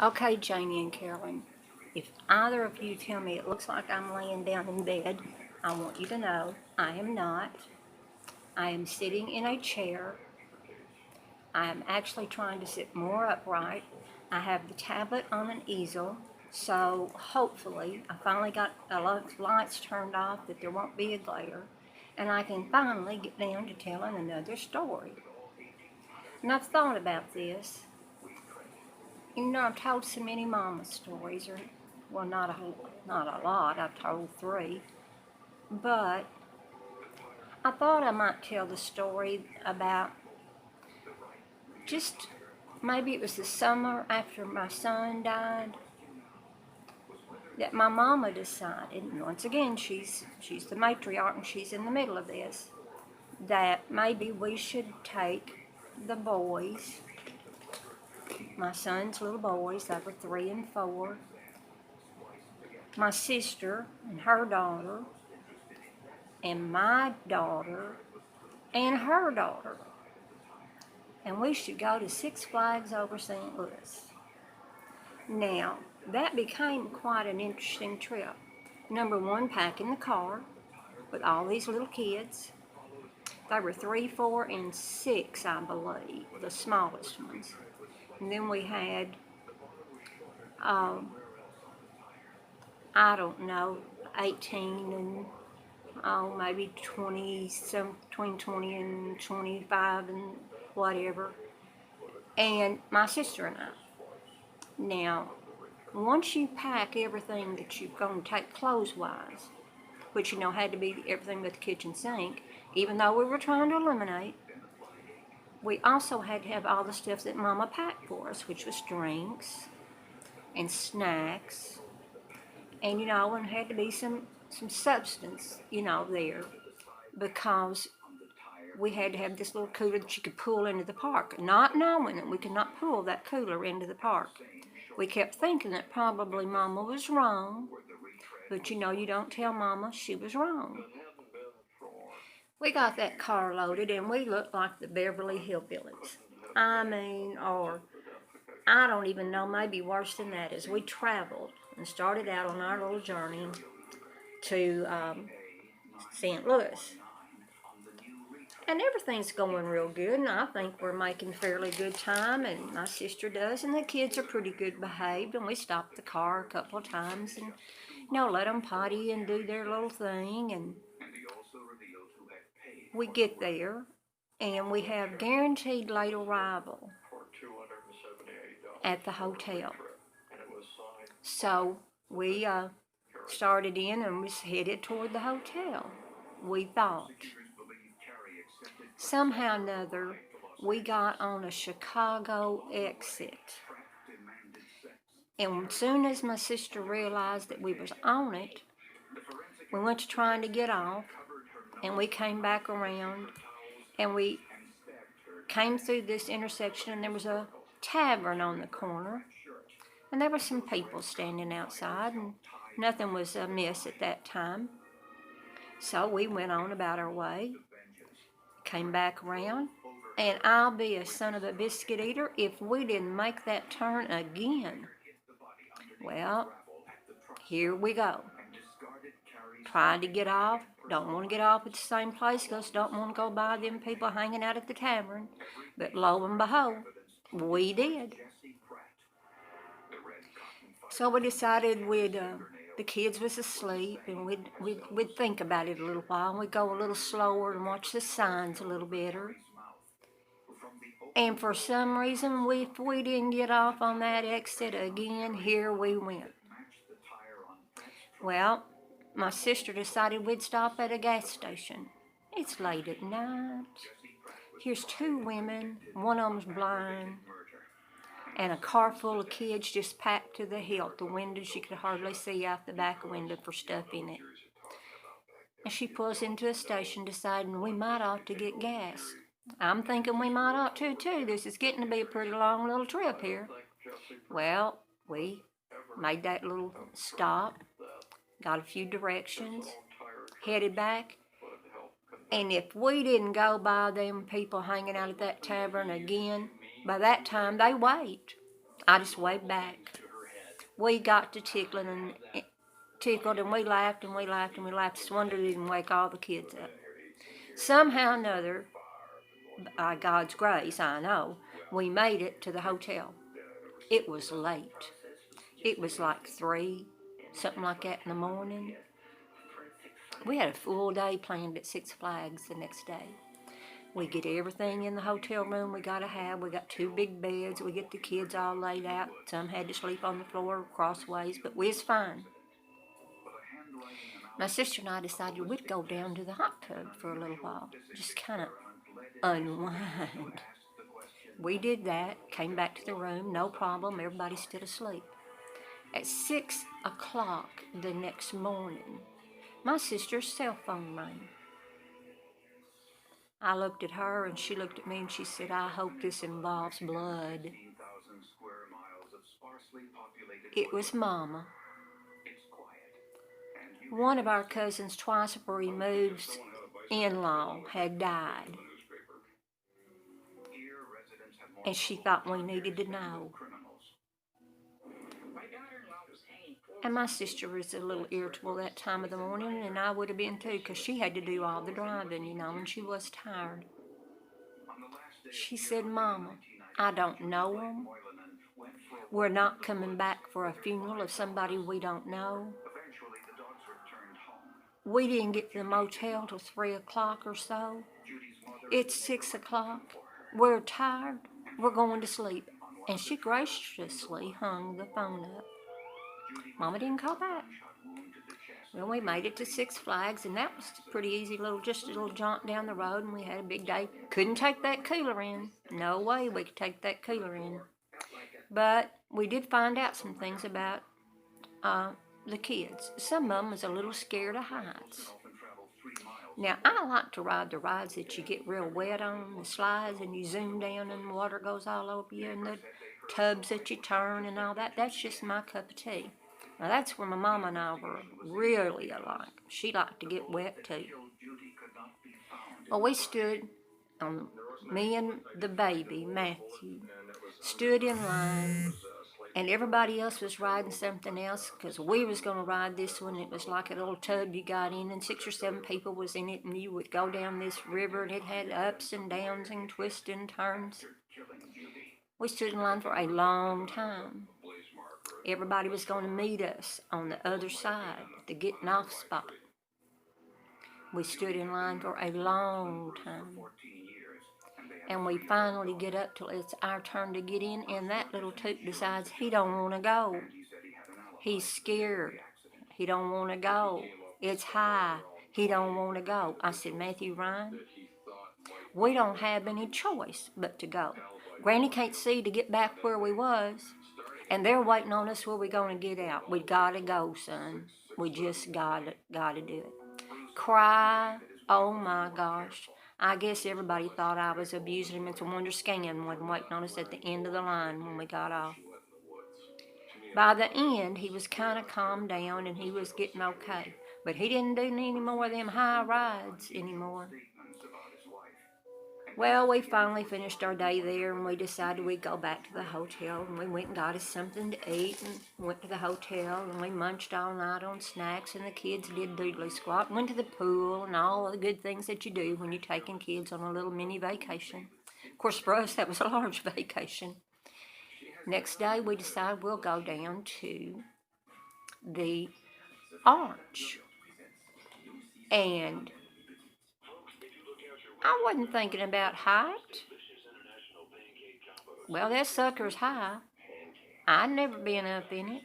Okay, Jamie and Carolyn, if either of you tell me it looks like I'm laying down in bed, I want you to know I am not. I am sitting in a chair. I am actually trying to sit more upright. I have the tablet on an easel, so hopefully I finally got a lot of lights turned off that there won't be a glare, and I can finally get down to telling another story. And I've thought about this. You know, I've told so many mama stories, or well, not a lot. I've told 3, but I thought I might tell the story about just maybe it was the summer after my son died that my mama decided. And once again, she's the matriarch, and she's in the middle of this. That maybe we should take the boys, my son's little boys, they were 3 and 4. My sister and her daughter, and my daughter, and her daughter. And we should go to Six Flags over St. Louis. Now, that became quite an interesting trip. Number 1, packing the car with all these little kids. They were 3, 4, and 6, I believe, the smallest ones. And then we had, I don't know, 18 and maybe 20, some between 20 and 25 and whatever, and my sister and I. Now, once you pack everything that you're going to take clothes-wise, which had to be everything but the kitchen sink, even though we were trying to eliminate, we also had to have all the stuff that Mama packed for us, which was drinks and snacks, and and had to be some substance, there, because we had to have this little cooler that you could pull into the park, not knowing that we could not pull that cooler into the park. We kept thinking that probably Mama was wrong, but you don't tell Mama she was wrong. We got that car loaded and we looked like the Beverly Hillbillies. Or I don't even know, maybe worse than that, as we traveled and started out on our little journey to St. Louis. And everything's going real good, and I think we're making fairly good time, and my sister does, and the kids are pretty good behaved, and we stopped the car a couple of times and, let them potty and do their little thing, and we get there, and we have guaranteed late arrival at the hotel. So we started in and was headed toward the hotel, we thought. Somehow or another, we got on a Chicago exit. And as soon as my sister realized that we was on it, we went to trying to get off, and we came back around, and we came through this intersection, and there was a tavern on the corner, and there were some people standing outside, and nothing was amiss at that time. So we went on about our way, came back around, and I'll be a son of a biscuit eater if we didn't make that turn again. Well, here we go. Trying to get off, don't want to get off at the same place because don't want to go by them people hanging out at the tavern. But lo and behold, we did. So we decided the kids was asleep, and we'd think about it a little while, and we'd go a little slower and watch the signs a little better. And for some reason, if we didn't get off on that exit again, here we went. Well, my sister decided we'd stop at a gas station. It's late at night. Here's 2 women, one of them's blind, and a car full of kids just packed to the hilt. The windows, you could hardly see out the back window for stuff in it. And she pulls into a station deciding we might ought to get gas. I'm thinking we might ought to too. This is getting to be a pretty long little trip here. Well, we made that little stop, got a few directions, headed back. And if we didn't go by them people hanging out at that tavern again, by that time they wait. I just waved back. We got to tickling and tickled, and we laughed and we laughed and we laughed. It's wonder it didn't wake all the kids up. Somehow or another, by God's grace, I know, we made it to the hotel. It was late. It was like 3, something like that in the morning. We had a full day planned at Six Flags the next day. We get everything in the hotel room we gotta have. We got 2 big beds. We get the kids all laid out. Some had to sleep on the floor crossways, but we was fine. My sister and I decided we'd go down to the hot tub for a little while, just kind of unwind. We did that, came back to the room, no problem, everybody's still asleep. At 6 o'clock the next morning, my sister's cell phone rang. I looked at her and she looked at me and she said, I hope this involves blood. It was Mama. One of our cousins, twice removed in-law, had died. And she thought we needed to know. And my sister was a little irritable that time of the morning, and I would have been too, because she had to do all the driving, and she was tired. She said, Mama, I don't know them. We're not coming back for a funeral of somebody we don't know. We didn't get to the motel till 3 o'clock or so. It's 6 o'clock. We're tired. We're going to sleep. And she graciously hung the phone up. Mama didn't call back. Well, we made it to Six Flags, and that was pretty easy, just a little jaunt down the road, and we had a big day. Couldn't take that cooler in. No way we could take that cooler in. But we did find out some things about the kids. Some of them was a little scared of heights. Now, I like to ride the rides that you get real wet on, the slides, and you zoom down and the water goes all over you, and the tubs that you turn and all that. That's just my cup of tea. Now, that's where my mama and I were really alike. She liked to get wet, too. Well, we stood, me and the baby, Matthew, stood in line, and everybody else was riding something else, because we was going to ride this one. It was like a little tub you got in, and 6 or 7 people was in it, and you would go down this river, and it had ups and downs and twists and turns. We stood in line for a long time. Everybody was going to meet us on the other side, the getting off spot. We stood in line for a long time. And we finally get up till it's our turn to get in, and that little toot decides he don't want to go. He's scared. He don't want to go. It's high. He don't want to go. I said, Matthew, Ryan, we don't have any choice but to go. Granny can't see to get back where we was, and they're waiting on us where we going to get out. We got to go, son. We just got to do it. Cry. Oh, my gosh. I guess everybody thought I was abusing him. It's a wonder Scan wasn't waiting on us at the end of the line when we got off. By the end, he was kind of calmed down and he was getting okay. But he didn't do any more of them high rides anymore. Well, we finally finished our day there, and we decided we'd go back to the hotel, and we went and got us something to eat, and went to the hotel, and we munched all night on snacks, and the kids did doodly squat, and went to the pool, and all the good things that you do when you're taking kids on a little mini vacation. Of course, for us, that was a large vacation. Next day, we decided we'll go down to the Arch, and I wasn't thinking about height. Well, that sucker's high. I'd never been up in it.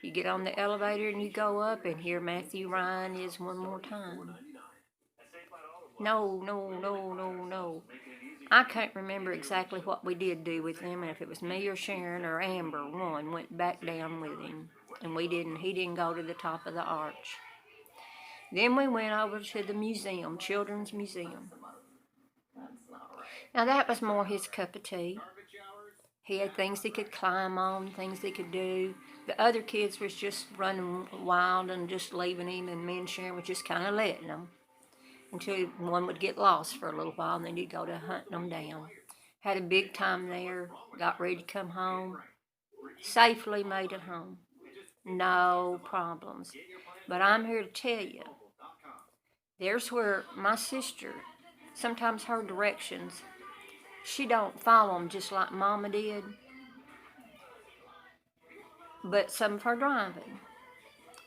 You get on the elevator and you go up, and here Matthew Ryan is one more time. No. I can't remember exactly what we did do with him, and if it was me or Sharon or Amber, one went back down with him, and he didn't go to the top of the arch. Then we went over to the museum, Children's Museum. Now that was more his cup of tea. He had things he could climb on, things he could do. The other kids was just running wild and just leaving him, and me and Sharon was just kind of letting them until one would get lost for a little while, and then he'd go to hunting them down. Had a big time there, got ready to come home, safely made it home. No problems. But I'm here to tell you, there's where my sister, sometimes her directions, she don't follow them just like Mama did, but some of her driving,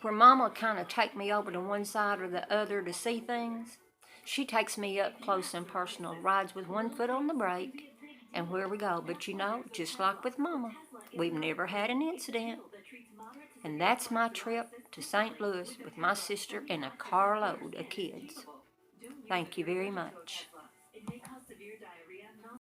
where Mama kind of take me over to one side or the other to see things, she takes me up close and personal, rides with one foot on the brake, and where we go. But you know, just like with Mama, we've never had an incident. And that's my trip to St. Louis with my sister and a carload of kids. Thank you very much.